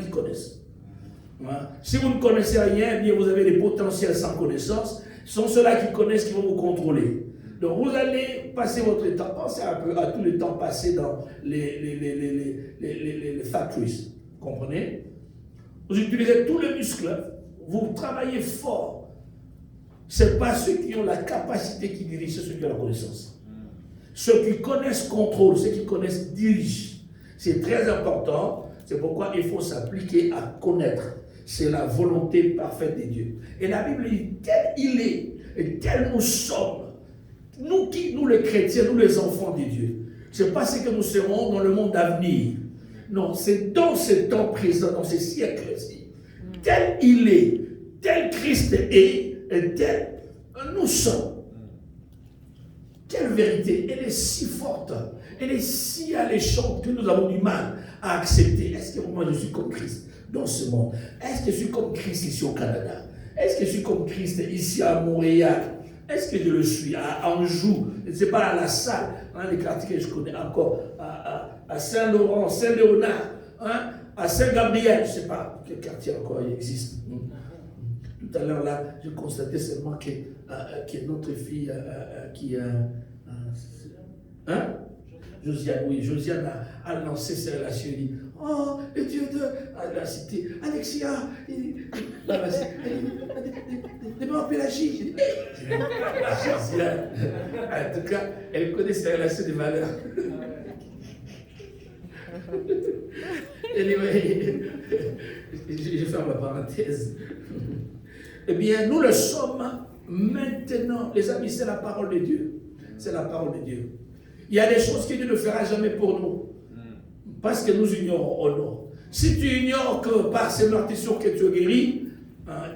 qui connaissent. Hein? Si vous ne connaissez rien, bien vous avez des potentiels sans connaissance. Ce sont ceux-là qui connaissent qui vont vous contrôler. Donc vous allez passer votre temps, pensez un peu à tout le temps passé dans les factories. Vous comprenez? Vous utilisez tous les muscles, vous travaillez fort. Ce n'est pas ceux qui ont la capacité qui dirigent, c'est ceux qui ont la connaissance. Ceux qui connaissent contrôlent, ceux qui connaissent dirigent. C'est très important, c'est pourquoi il faut s'appliquer à connaître. C'est la volonté parfaite de Dieu. Et la Bible dit, tel il est, et tel nous sommes, nous les chrétiens, nous les enfants de Dieu. Ce n'est pas ce que nous serons dans le monde à venir. Non, c'est dans ce temps présent, dans ce siècle-ci. Tel il est, tel Christ est, et tel nous sommes. Quelle vérité, elle est si forte, elle est si alléchante que nous avons du mal à accepter. Est-ce que moi je suis comme Christ dans ce monde? Est-ce que je suis comme Christ ici au Canada? Est-ce que je suis comme Christ ici à Montréal? Est-ce que je le suis à Anjou? Je ne sais pas, à la salle, hein, les quartiers que je connais encore, à Saint-Laurent, Saint-Léonard, hein, à Saint-Gabriel, je ne sais pas quel quartier encore il existe. Tout à l'heure, là, je constatais seulement que notre fille Josiane, oui, Josiane a lancé ses relations. Il dit, oh, le Dieu de la cité, Alexia, de mon pélagie. J'ai dit, Josiane, en tout cas, elle connaît ses relations de valeur. Anyway, je ferme la parenthèse. Eh bien, nous le sommes maintenant. Les amis, c'est la parole de Dieu. C'est la parole de Dieu. Il y a des choses que Dieu ne fera jamais pour nous. Parce que nous ignorons. Oh non. Si tu ignores que par ces meurtrissures que tu es guéri,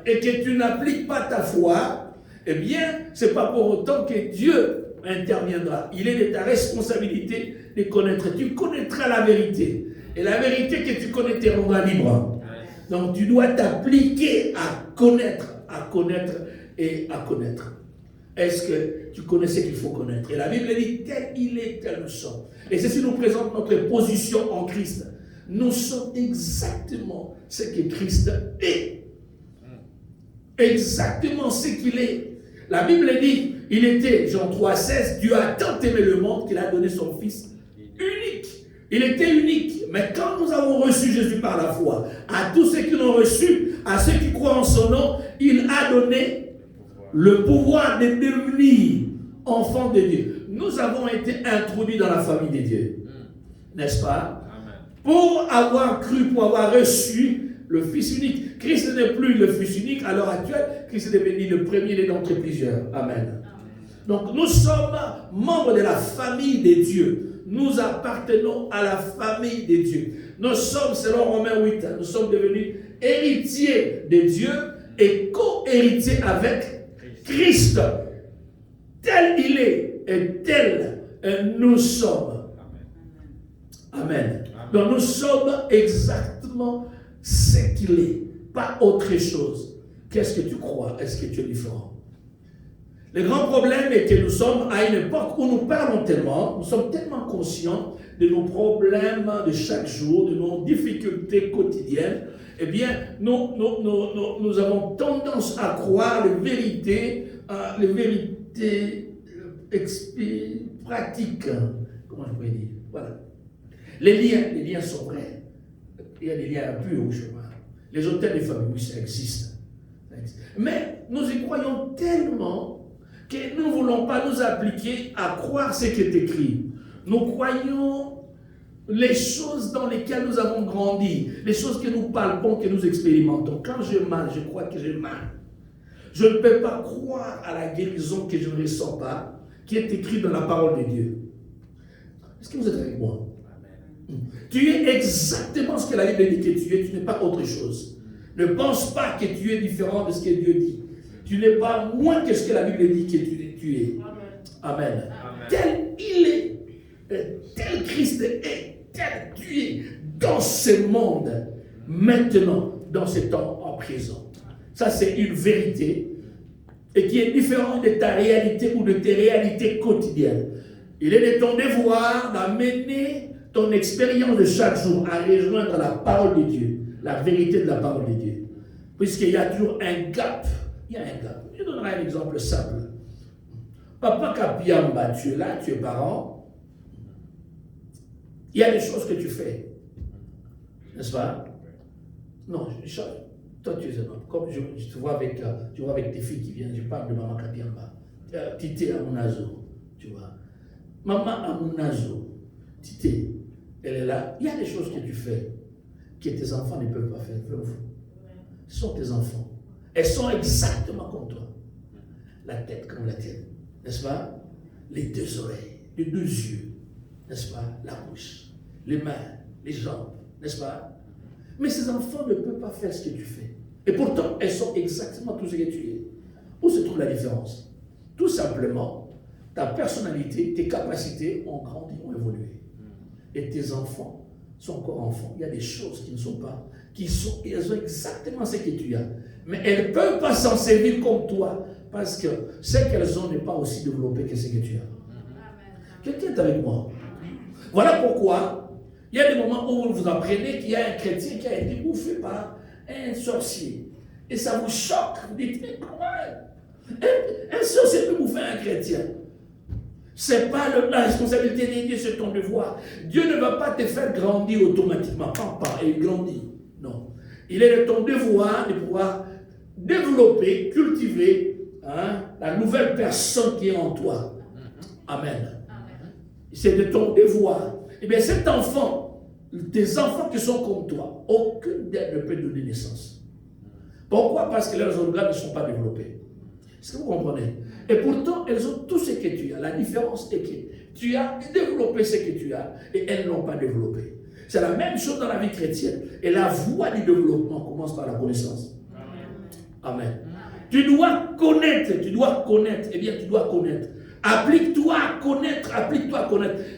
et que tu n'appliques pas ta foi, eh bien, ce n'est pas pour autant que Dieu interviendra. Il est de ta responsabilité de connaître. Tu connaîtras la vérité. Et la vérité que tu connais te rendra libre. Donc, tu dois t'appliquer à connaître et à connaître. Est-ce que tu connais ce qu'il faut connaître? Et la Bible dit, tel il est, tel nous sommes. Et ceci nous présente notre position en Christ. Nous sommes exactement ce que Christ est. Exactement ce qu'il est. La Bible dit, il était, Jean 3,16, Dieu a tant aimé le monde qu'il a donné son Fils unique. Il était unique. Mais quand nous avons reçu Jésus par la foi, à tous ceux qui l'ont reçu, à ceux qui croient en son nom, il a donné le pouvoir de devenir enfants de Dieu. Nous avons été introduits dans la famille de Dieu. N'est-ce pas? Amen. Pour avoir cru, pour avoir reçu le Fils unique. Christ n'est plus le Fils unique à l'heure actuelle. Christ est devenu le premier d'entre plusieurs. Amen. Donc nous sommes membres de la famille de Dieu. Nous appartenons à la famille de Dieu. Nous sommes, selon Romains 8, nous sommes devenus héritiers de Dieu et co-héritiers avec Christ. Tel il est et tel nous sommes. Amen. Donc nous sommes exactement ce qu'il est, pas autre chose. Qu'est-ce que tu crois? Est-ce que tu es différent? Le grand problème est que nous sommes à une époque où nous parlons tellement, nous sommes tellement conscients de nos problèmes de chaque jour, de nos difficultés quotidiennes. Eh bien, nous avons tendance à croire les vérités pratiques. Comment je pourrais dire? Voilà. Les liens sont vrais. Il y a des liens purs au chemin. Les hôtels de famille, oui, ça existe. Mais nous y croyons tellement que nous ne voulons pas nous appliquer à croire ce qui est écrit. Nous croyons les choses dans lesquelles nous avons grandi, les choses que nous palpons, que nous expérimentons. Quand j'ai mal, je crois que j'ai mal. Je ne peux pas croire à la guérison que je ne ressens pas, qui est écrite dans la parole de Dieu. Est-ce que vous êtes avec moi? Amen. Tu es exactement ce que la Bible dit que tu n'es pas autre chose. Ne pense pas que tu es différent de ce que Dieu dit. Tu n'es pas moins que ce que la Bible dit que tu es. Amen. Amen. Tel il est, tel Christ est, tel tu es dans ce monde, maintenant, dans ce temps en présent. Ça, c'est une vérité et qui est différente de ta réalité ou de tes réalités quotidiennes. Il est de ton devoir d'amener ton expérience de chaque jour à rejoindre la parole de Dieu. la vérité de la parole de Dieu. Puisqu'il y a toujours un gap. Il y a un gap. Je donnerai un exemple simple. Papa Kapiamba, tu es là, tu es parent. Il y a des choses que tu fais. N'est-ce pas? Non, toi tu es un homme. Comme je te vois avec tes filles qui viennent, je parle de Maman Kapiamba. Tité Amunazo, tu vois. Maman Amunazo, Tité, elle est là. Il y a des choses que tu fais que tes enfants ne peuvent pas faire. Ce sont tes enfants. Elles sont exactement comme toi. La tête comme la tienne, n'est-ce pas? Les deux oreilles, les deux yeux, n'est-ce pas? La bouche, les mains, les jambes, n'est-ce pas? Mais ces enfants ne peuvent pas faire ce que tu fais. Et pourtant, elles sont exactement tout ce que tu es. Où se trouve la différence? Tout simplement, ta personnalité, tes capacités ont grandi, ont évolué. Et tes enfants sont encore enfants. Il y a des choses qui ne sont pas, elles ont exactement ce que tu as. Mais elles ne peuvent pas s'en servir comme toi, parce que ce qu'elles ont n'est pas aussi développé que ce que tu as. Quelqu'un est avec moi? Voilà pourquoi il y a des moments où vous apprenez qu'il y a un chrétien qui a été bouffé par un sorcier. Et ça vous choque. Vous dites, mais comment un sorcier peut bouffer un chrétien? Ce n'est pas la responsabilité de Dieu, c'est ton devoir. Dieu ne va pas te faire grandir automatiquement. Papa, et grandit. Non. Il est de ton devoir de pouvoir développer, cultiver la nouvelle personne qui est en toi. Amen. C'est de ton devoir. Eh bien, cet enfant, tes enfants qui sont comme toi, aucune d'elles ne peut donner naissance. Pourquoi? Parce que leurs organes ne sont pas développés. Est-ce que vous comprenez? Et pourtant, elles ont tout ce que tu as. La différence est que tu as développé ce que tu as et elles ne l'ont pas développé. C'est la même chose dans la vie chrétienne. Et la voie du développement commence par la connaissance. Amen. Tu dois connaître. Eh bien, tu dois connaître. Applique-toi à connaître.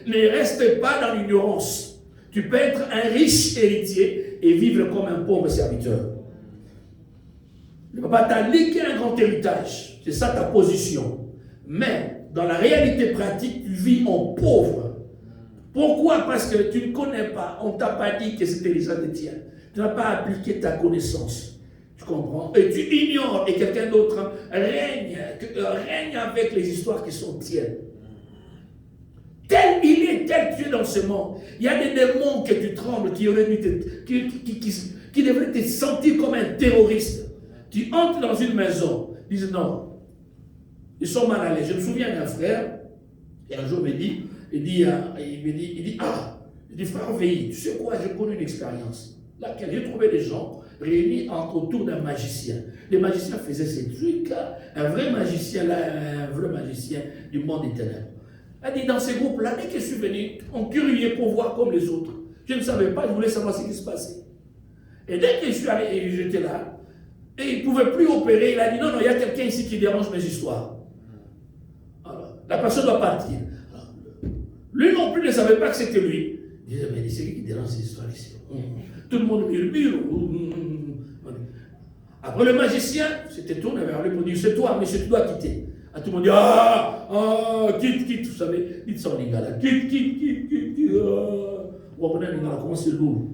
Ne reste pas dans l'ignorance. Tu peux être un riche héritier et vivre comme un pauvre serviteur. Le papa t'a légué un grand héritage. C'est ça ta position. Mais dans la réalité pratique, tu vis en pauvre. Pourquoi? Parce que tu ne connais pas. On ne t'a pas dit que c'était les de tien. Tu n'as pas appliqué ta connaissance. Tu comprends? Et tu ignores et quelqu'un d'autre règne avec les histoires qui sont tiennes. Tel il est, tel tu es dans ce monde. Il y a des démons que tu trembles, qui devraient te sentir comme un terroriste. Tu entres dans une maison, ils disent non, ils sont mal à l'aise. Je me souviens d'un frère, et un jour il dit, frère Veilly, tu sais quoi, j'ai connu une expérience, laquelle j'ai trouvé des gens réunis autour d'un magicien. Les magiciens faisaient ces trucs, un vrai magicien du monde des ténèbres. Elle dit, dans ces groupes-là, dès que je suis venu, on curieux pour voir comme les autres. Je ne savais pas, je voulais savoir ce qui se passait. Et dès que je suis allé, et j'étais là, et il ne pouvait plus opérer, il a dit, non, il y a quelqu'un ici qui dérange mes histoires. Alors, la personne doit partir. Alors, lui non plus ne savait pas que c'était lui. Il disait, mais c'est lui qui dérange ces histoires ici. Tout le monde murmure. Après, le magicien s'était tourné vers lui pour dire, c'est toi, monsieur, tu dois quitter. Ah, tout le monde dit, quitte, vous savez, dites ça en lingala, quitte. Vous comprenez, lingala, comment c'est lourd.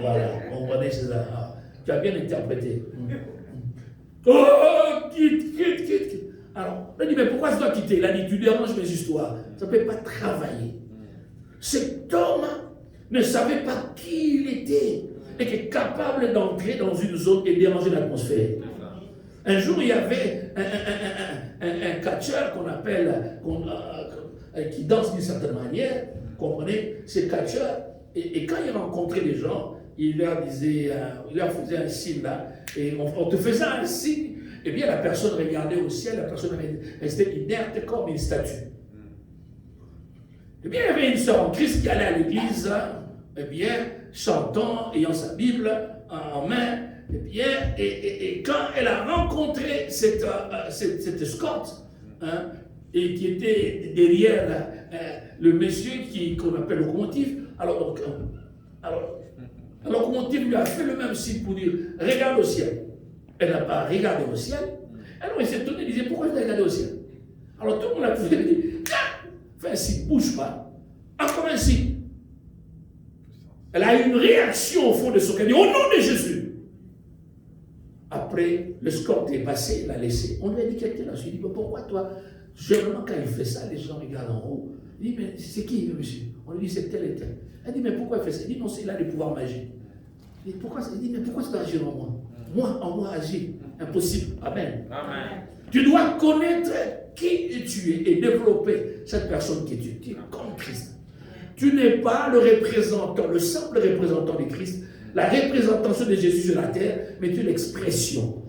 Voilà, on comprenait ça. Tu as bien interprété. Quitte. Alors, il a dit, mais pourquoi je dois quitter? Il a dit, tu déranges mes histoires. Ça ne peut pas travailler. Cet homme ne savait pas qui il était et qui est capable d'entrer dans une zone et déranger l'atmosphère. Un jour, il y avait un catcheur qu'on appelle, qui danse d'une certaine manière, comprenez, c'est catcheur, et quand il rencontrait les gens, il leur faisait un signe là, et on te faisait un signe, et bien la personne regardait au ciel, la personne restait inerte comme une statue. Et bien il y avait une sœur en Christ qui allait à l'église, et bien chantant, ayant sa Bible en main, et bien, et quand elle a rencontré cette escorte, et qui était derrière le monsieur qu'on appelle locomotive, alors la locomotive lui a fait le même signe pour dire, regarde au ciel. Elle n'a pas regardé au ciel. Alors il s'est étonné, il disait, pourquoi je dois regarder au ciel? Alors tout le monde a dit, fais un signe, bouge pas. Encore un signe. Elle a eu une réaction au fond de son cœur. Elle dit, au nom de Jésus. Après, le score est passé, il l'a laissé. On lui a dit quelqu'un là. Je lui ai dit, mais pourquoi toi, généralement quand il fait ça, les gens regardent en haut. Il dit, mais c'est qui, monsieur? On lui dit, c'est tel et tel. Elle dit, mais pourquoi il fait ça? Il dit, non, il a des pouvoirs magiques. Il dit, mais pourquoi tu dois agir en moi? Moi, en moi, agir. Impossible. Amen. Amen. Tu dois connaître qui tu es et développer cette personne qui tu es. Tu es comme Christ. Tu n'es pas le représentant, le simple représentant de Christ, la représentation de Jésus sur la terre, mais tu es l'expression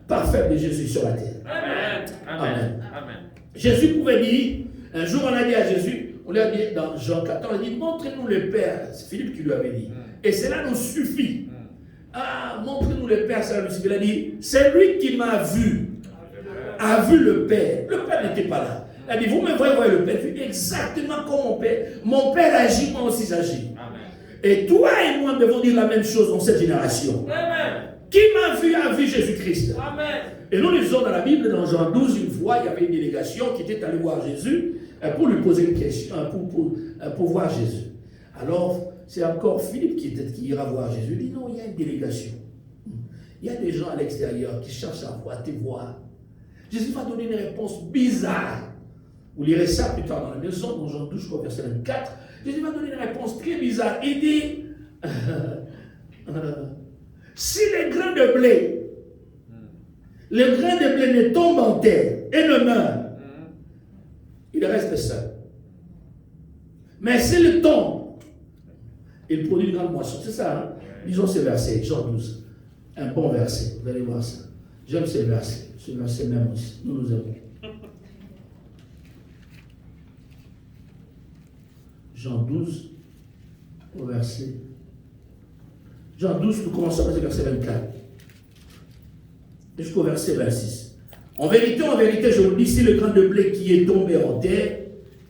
parfaite de Jésus sur la terre. Amen. Amen. Amen. Jésus pouvait dire, un jour on a dit à Jésus, on lui a dit dans Jean 14, il dit, montrez-nous le Père. C'est Philippe qui lui avait dit. Et cela nous suffit. Ah, montrez-nous le Père, cela nous suffit. Il a dit, c'est lui qui m'a vu, a vu le Père. Le Père n'était pas là. Il a dit, vous me voyez le Père, exactement comme mon Père. Mon Père agit, moi aussi j'agis. Et toi et moi devons dire la même chose dans cette génération. Amen. Qui m'a vu a vu Jésus-Christ. Et nous lisons dans la Bible, dans Jean 12, une fois, il y avait une délégation qui était allée voir Jésus pour lui poser une question, pour voir Jésus. Alors, c'est encore Philippe qui ira voir Jésus. Il dit, non, il y a une délégation. Il y a des gens à l'extérieur qui cherchent à te voir. Jésus va donner une réponse bizarre. Vous lirez ça plus tard dans la maison, dans Jean 12, verset 24. Jésus va donner une réponse très bizarre. Il dit, si les grains de blé, ne tombent en terre et ne meurent, il reste seul. Mais s'il tombe, il produit une grande moisson. C'est ça, hein? Lisons ce verset, Jean 12. Un bon verset, vous allez voir ça. J'aime ce verset même aussi. Nous aimons. Jean 12, au verset. Jean 12, nous commençons avec le verset 24. Jusqu'au verset 26. En vérité, je vous dis, si le grain de blé qui est tombé en terre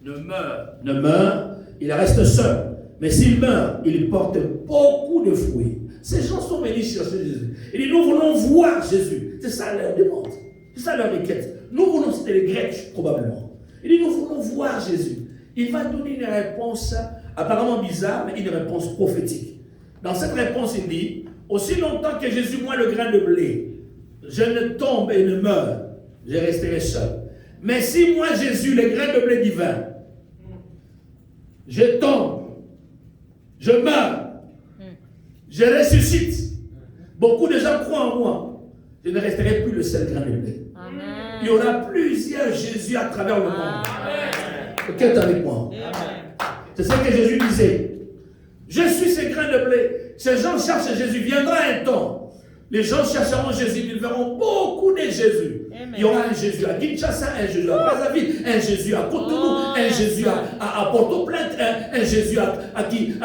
ne meurt, il reste seul. Mais s'il meurt, il porte beaucoup de fruits. Ces gens sont venus chercher Jésus. Il dit, nous voulons voir Jésus. C'est ça leur demande. C'est ça leur requête. Nous voulons, c'était les Grecs, probablement. Il dit, nous voulons voir Jésus. Il va donner une réponse apparemment bizarre, mais une réponse prophétique. Dans cette réponse, il dit, aussi longtemps que Jésus, moi, le grain de blé, je ne tombe et ne meurs, je resterai seul. Mais si moi, Jésus, le grain de blé divin, je tombe, je meurs, je ressuscite, beaucoup de gens croient en moi, je ne resterai plus le seul grain de blé. Amen. Il y aura plusieurs Jésus à travers le monde. Qui est avec moi? C'est ce que Jésus disait. Je suis ce grain de blé. Ces gens cherchent Jésus. Viendra un temps. Les gens chercheront Jésus. Ils verront beaucoup de Jésus. Amen. Il y aura un Jésus à Kinshasa, un Jésus à Brazzaville, un Jésus à Cotonou, un Jésus à Port-au-Prince, un Jésus à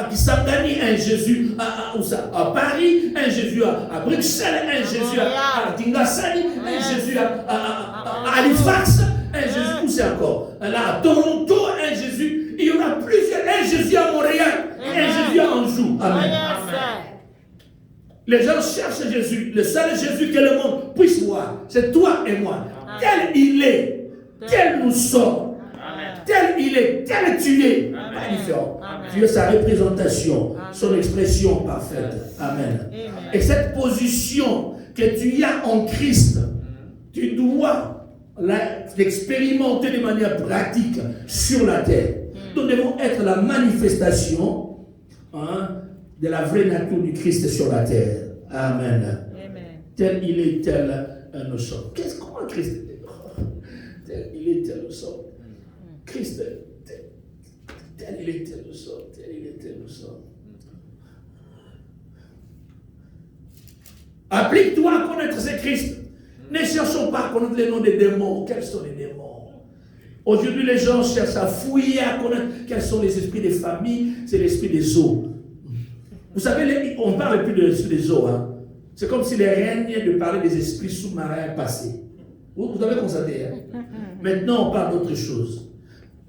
Kisangani, un Jésus à Paris, un Jésus à Bruxelles, un Jésus à Kingasani, un Jésus à Halifax. Un Jésus, où c'est encore? Là, à Toronto, un Jésus. Il y en a plusieurs. Un Jésus à Montréal, un Jésus à Anjou. Amen. Les gens cherchent Jésus. Le seul Jésus que le monde puisse voir, c'est toi et moi. Tel il est, tel nous sommes, tel il est, tel tu es. Pas différent. Tu es sa représentation, son expression parfaite. Amen. Et cette position que tu as en Christ, tu dois l'expérimenter de manière pratique sur la terre. Nous devons être la manifestation de la vraie nature du Christ sur la terre. Amen. Amen. Tel il est, tel nous sommes. Comment Christ est? Tel il est, tel nous sommes. Christ, tel il est, tel nous sommes. Tel il est, tel nous sommes. Applique-toi à connaître ce Christ. Ne cherchons pas à connaître les noms des démons. Quels sont les démons? Aujourd'hui, les gens cherchent à fouiller, à connaître quels sont les esprits des familles. C'est l'esprit des eaux. Vous savez, on ne parle plus de l'esprit des eaux. Hein? C'est comme si les règnes de parler des esprits sous-marins passés. Vous avez constaté. Hein? Maintenant, on parle d'autre chose.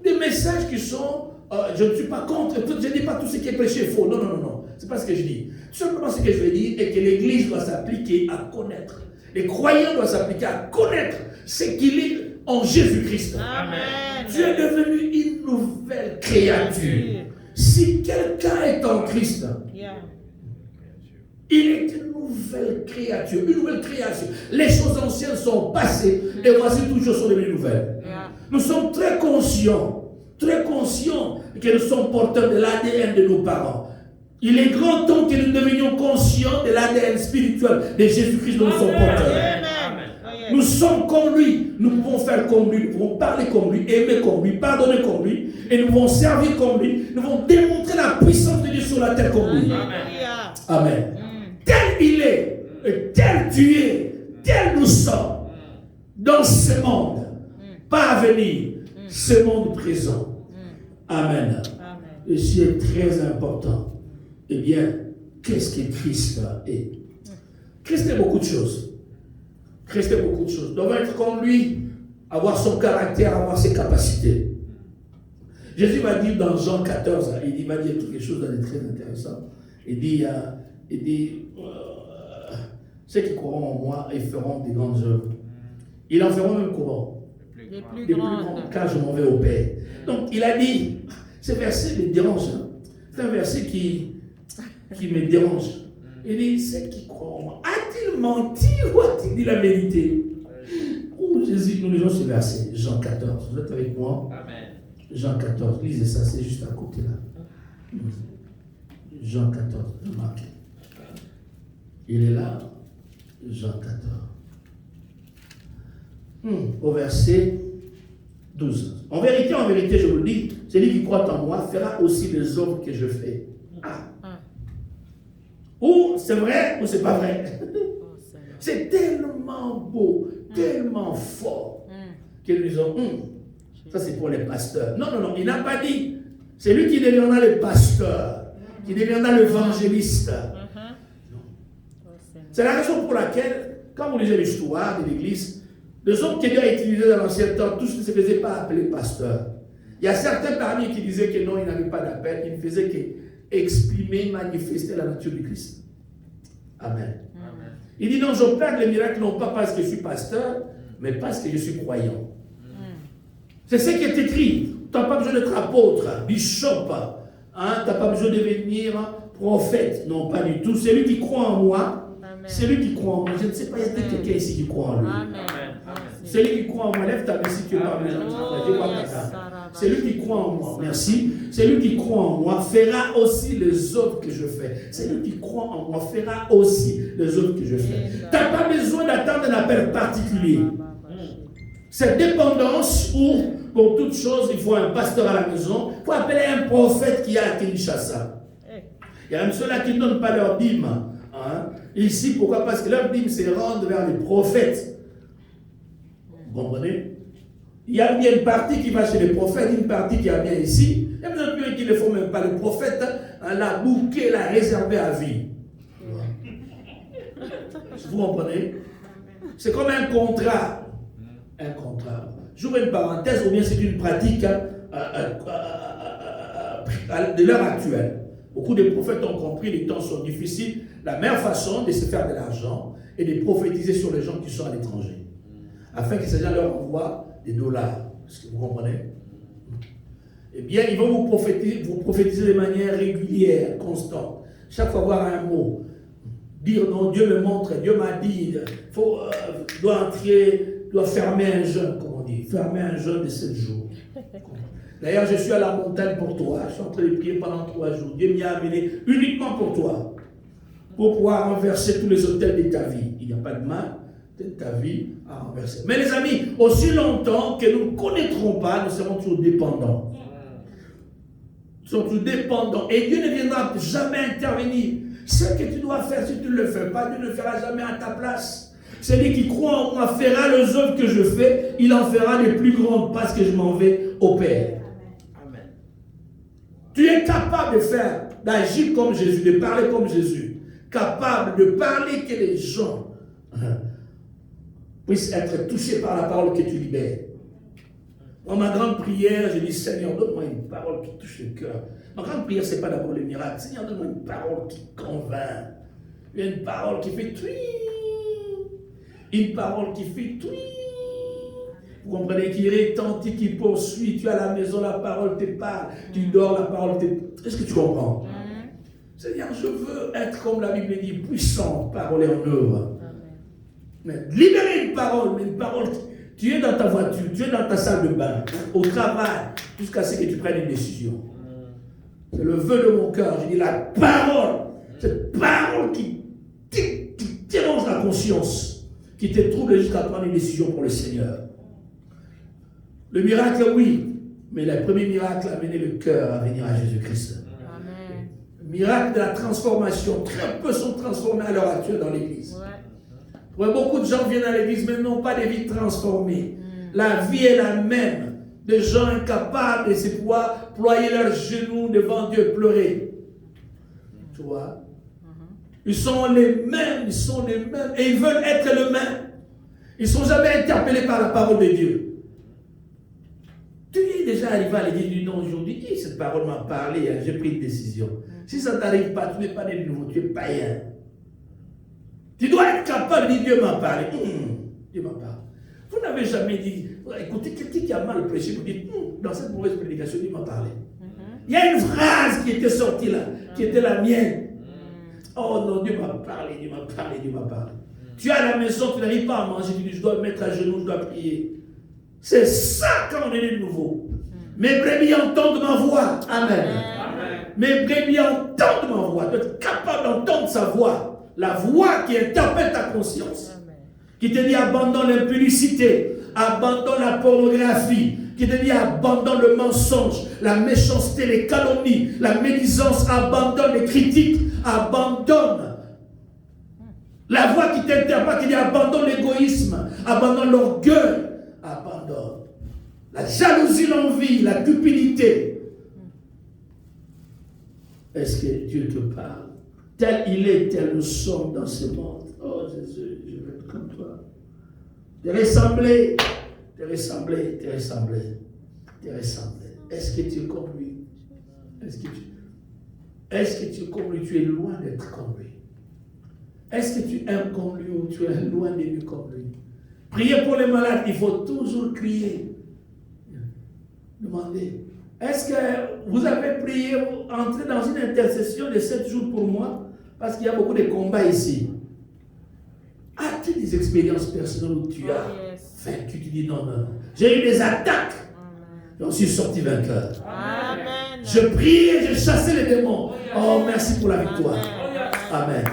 Des messages qui sont, je ne suis pas contre, je ne dis pas tout ce qui est prêché faux. Non, non, non, non. Ce n'est pas ce que je dis. Tout simplement, ce que je veux dire est que l'Église doit s'appliquer à connaître. Les croyants doivent s'appliquer à connaître ce qu'il est en Jésus-Christ. Amen. Tu es devenu une nouvelle créature. Si quelqu'un est en Christ, il est une nouvelle créature, une nouvelle création. Les choses anciennes sont passées et voici toutes choses sont devenues nouvelles. Nous sommes très conscients que nous sommes porteurs de l'ADN de nos parents. Il est grand temps que nous devenions conscients de l'ADN spirituel de Jésus-Christ dont nous sommes porteurs. Nous sommes comme lui, nous pouvons faire comme lui, nous pouvons parler comme lui, aimer comme lui, pardonner comme lui, et nous pouvons servir comme lui, nous pouvons démontrer la puissance de Dieu sur la terre comme lui. Amen. Tel il est, et tel tu es, tel nous sommes, dans ce monde, pas à venir, ce monde présent. Amen. Et c'est très important. Eh bien, qu'est-ce que Christ est? Christ est beaucoup de choses. Christ est beaucoup de choses. Nous devons être comme lui, avoir son caractère, avoir ses capacités. Jésus va dire dans Jean 14, il va dire quelque chose de très intéressant. Il dit ceux qui croiront en moi, ils feront des grandes œuvres. Ils en feront même comment? Les plus grandes, car je m'en vais au Père. Donc il a dit, ce verset me dérange. C'est un verset qui me dérange. Il dit, ceux qui croient en moi, a-t-il menti ou a-t-il dit la vérité? Oh Jésus, nous lisons ce verset, Jean 14. Vous êtes avec moi? Amen. Jean 14, lisez ça, c'est juste à côté là. Jean 14, remarquez. Il est là, Jean 14. Au verset 12. En vérité, je vous le dis, celui qui croit en moi fera aussi les œuvres que je fais. Ou c'est vrai ou c'est pas vrai. C'est tellement beau, tellement fort que nous disons, ça c'est pour les pasteurs. Non, il n'a pas dit. C'est lui qui deviendra le pasteur, qui deviendra l'évangéliste. C'est la raison pour laquelle, quand vous lisez l'histoire de l'Église, les hommes que Dieu a utilisés dans l'ancien temps, tous ne se faisaient pas appeler pasteurs. Il y a certains parmi qui disaient que non, ils n'avaient pas d'appel, ils ne faisaient qu'exprimer, manifester la nature du Christ. Amen. Il dit non, j'opère les miracles non pas parce que je suis pasteur, mais parce que je suis croyant. C'est ce qui est écrit. Tu n'as pas besoin d'être apôtre, bishop, tu n'as pas besoin de devenir prophète. Non, pas du tout. C'est lui qui croit en moi. C'est lui qui croit en moi. Je ne sais pas, il y a peut-être quelqu'un ici qui croit en lui. C'est lui qui croit en moi. Lève ta main si tu es pas besoin. C'est lui qui croit en moi. Merci. C'est lui qui croit en moi fera aussi les œuvres que je fais. C'est lui qui croit en moi fera aussi les œuvres que je fais. Tu n'as pas besoin d'attendre un appel particulier. Cette dépendance où, pour toute chose, il faut un pasteur à la maison, il faut appeler un prophète qui a à Kinshasa. Il y a même ceux-là qui ne donnent pas leur dîme. Ici, pourquoi? Parce que leur dîme, c'est rendre vers les prophètes. Vous comprenez? Il y a bien une partie qui va chez les prophètes, une partie qui vient ici. Il y a même plus qui ne font même pas. Le prophète, la bouquet, l'a réservé à vie. Vous comprenez? C'est comme un contrat. Un contrat. J'ouvre une parenthèse, ou bien c'est une pratique de l'heure actuelle. Beaucoup de prophètes ont compris les temps sont difficiles. La meilleure façon de se faire de l'argent est de prophétiser sur les gens qui sont à l'étranger. Afin que ces gens leur envoient des dollars. Est-ce que vous comprenez? Eh bien, ils vont vous prophétiser de manière régulière, constante. Chaque fois avoir un mot. Dire non, Dieu me montre, Dieu m'a dit, doit fermer un jeûne, comme on dit. Fermer un jeûne de 7 jours. D'ailleurs, je suis à la montagne pour toi. Je suis en train de prier pendant 3 jours. Dieu m'y a amené uniquement pour toi. Pour pouvoir renverser tous les autels de ta vie. Il n'y a pas de mal de ta vie à renverser. Mais les amis, aussi longtemps que nous ne connaîtrons pas, nous serons toujours dépendants. Nous serons toujours dépendants. Et Dieu ne viendra jamais intervenir. Ce que tu dois faire, si tu ne le fais pas, Dieu ne le fera jamais à ta place. Celui qui croit en moi fera les œuvres que je fais, il en fera les plus grandes parce que je m'en vais au Père. Amen. Tu es capable de faire, d'agir comme Jésus, de parler comme Jésus. Capable de parler que les gens puissent être touchés par la parole que tu libères. Dans ma grande prière, je dis, Seigneur, donne-moi une parole qui touche le cœur. Ma grande prière, ce n'est pas d'abord le miracle. Seigneur, donne-moi une parole qui convainc. Une parole qui fait tui. Une parole qui fait tui. Vous comprenez qu'il retentit, qu'il poursuit. Tu es à la maison, la parole te parle. Tu dors, la parole te parle. Est-ce que tu comprends? Seigneur, je veux être comme la Bible dit, puissant, parole et en œuvre. Mais libérer une parole, mais une parole, tu es dans ta voiture, tu es dans ta salle de bain, au travail, jusqu'à ce que tu prennes une décision. C'est le vœu de mon cœur. Je dis la parole, cette parole qui dérange la conscience, qui te trouble jusqu'à prendre une décision pour le Seigneur. Le miracle, oui, mais le premier miracle a amené le cœur à venir à Jésus-Christ. Le miracle de la transformation, très peu sont transformés à l'heure actuelle dans l'église. Ouais, beaucoup de gens viennent à l'église, mais n'ont pas des vies transformées. La vie est la même. Des gens incapables de se pouvoir ployer leurs genoux devant Dieu et pleurer. Tu vois? Ils sont les mêmes, et ils veulent être les mêmes. Ils ne sont jamais interpellés par la parole de Dieu. Tu es déjà arrivé à l'église du nom aujourd'hui, cette parole m'a parlé, j'ai pris une décision. Si ça ne t'arrive pas, tu n'es pas né de nouveau, tu es païen. Tu dois être capable de dire Dieu m'a parlé. Dieu m'a parlé. Vous n'avez jamais dit, écoutez, quelqu'un qui a mal prêché, vous dites, dans cette mauvaise prédication, Dieu m'a parlé. Il y a une phrase qui était sortie là, qui était la mienne. Oh non, Dieu m'a parlé, Dieu m'a parlé, Dieu m'a parlé. Tu es à la maison, tu n'arrives pas à manger, tu dis, je dois me mettre à genoux, je dois prier. C'est ça quand on est né de nouveau. Mes brebis entendent ma voix. Amen. Mes brebis entendent ma voix. Tu es capable d'entendre sa voix. La voix qui interpelle ta conscience. Qui te dit abandonne l'impudicité, abandonne la pornographie, qui te dit abandonne le mensonge, la méchanceté, les calomnies, la médisance, abandonne les critiques, abandonne. La voix qui t'interpelle, qui dit abandonne l'égoïsme, abandonne l'orgueil, abandonne la jalousie, l'envie, la cupidité. Est-ce que Dieu te parle? Tel il est, tel nous sommes dans ce monde. Oh Jésus, je veux être comme toi. Te ressembler, te ressembler, te ressembler, te ressembler. Est-ce que tu es comme lui? Est-ce que tu es comme lui? Tu es loin d'être comme lui. Est-ce que tu aimes comme lui ou tu es loin de lui comme lui? Prier pour les malades, il faut toujours crier. Demandez. Est-ce que vous avez prié, entré dans une intercession de 7 jours pour moi? Parce qu'il y a beaucoup de combats ici. As-tu des expériences personnelles où tu as vaincu? Tu dis non, non, non. J'ai eu des attaques. J'en suis sorti vainqueur. Amen. Je priais, je chassais les démons. Oh, merci pour la victoire. Amen.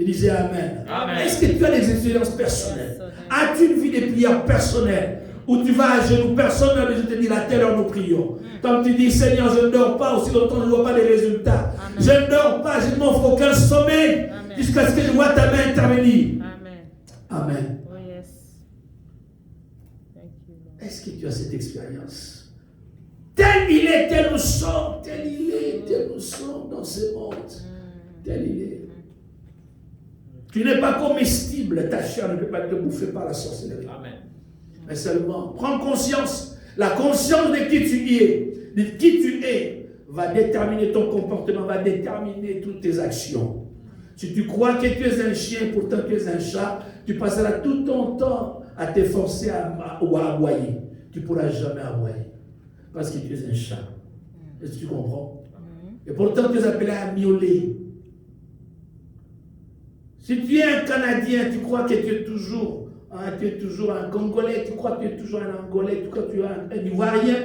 Il disait Amen. Amen. Est-ce que tu as des expériences personnelles? As-tu une vie de prière personnelle où tu vas à genoux, personne ne te dit à telle heure nous prions? Comme tu dis Seigneur, je ne dors pas aussi longtemps, je ne vois pas les résultats. Amen. Je ne dors pas, je ne m'offre aucun sommeil jusqu'à ce que je vois ta main intervenir. Amen. Amen. Oh yes. Thank you, Lord. Est-ce que tu as cette expérience? Tel il est, tel nous sommes, tel il est, tel nous sommes dans ce monde. Tel il est. Tu n'es pas comestible, ta chair ne peut pas te bouffer par la sorcellerie. Amen. Mais seulement, prends conscience. La conscience de qui tu es, va déterminer ton comportement, va déterminer toutes tes actions. Si tu crois que tu es un chien, pourtant tu es un chat, tu passeras tout ton temps à t'efforcer ou à aboyer. Tu ne pourras jamais aboyer. Parce que tu es un chat. Est-ce que tu comprends? Et pourtant tu es appelé à miauler. Si tu es un Canadien, tu crois que tu es toujours un Congolais, tu crois que tu es toujours un Angolais, tu crois que tu es un Ivoirien,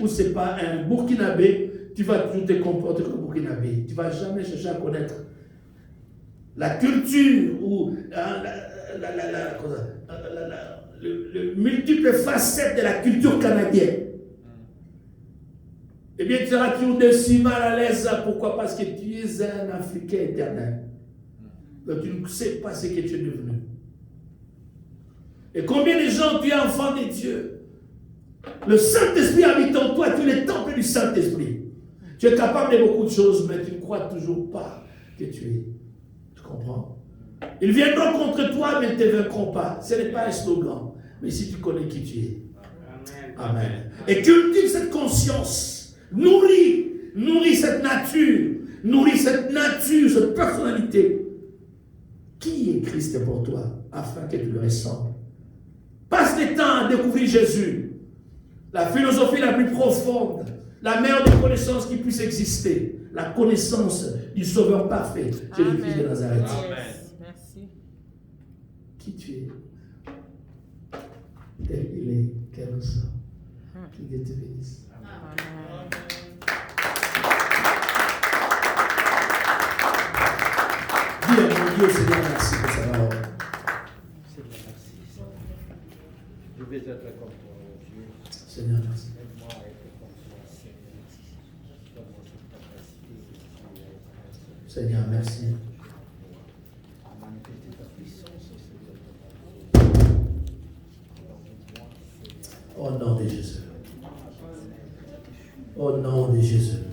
ou ce n'est pas un Burkinabé, tu vas toujours te comporter comme Burkinabé. Tu ne vas jamais chercher à connaître la culture ou le multiple facettes de la culture canadienne. Eh bien, tu seras toujours de si mal à l'aise. Pourquoi? Parce que tu es un Africain éternel. Donc, tu ne sais pas ce que tu es devenu. Et combien de gens tu es enfant de Dieu? Le Saint-Esprit habite en toi, tu es le temple du Saint-Esprit. Tu es capable de beaucoup de choses, mais tu ne crois toujours pas que tu es. Tu comprends? Ils viendront contre toi, mais ils ne te vaincront pas. Ce n'est pas un slogan, mais si tu connais qui tu es. Amen. Et cultive cette conscience. Nourris cette nature. Nourris cette nature, cette personnalité. Qui est Christ pour toi, afin que tu le ressembles? Passe tes temps à découvrir Jésus. La philosophie la plus profonde, la meilleure des connaissances qui puisse exister, la connaissance du Sauveur parfait, Jésus-Christ de Nazareth. Amen. Merci. Qui tu es? Tel qu'il est, quel nous sommes. Qui Dieu te bénisse. Amen. Dis à mon Dieu, Seigneur, merci pour sa parole. Seigneur, merci. Je vais être comme toi, oh Dieu. Seigneur, merci. Aide-moi à être comme toi, Seigneur. Donne-moi cette capacité, Seigneur, merci. à manifester ta puissance, Seigneur. Au nom de Jésus. Au nom de Jésus.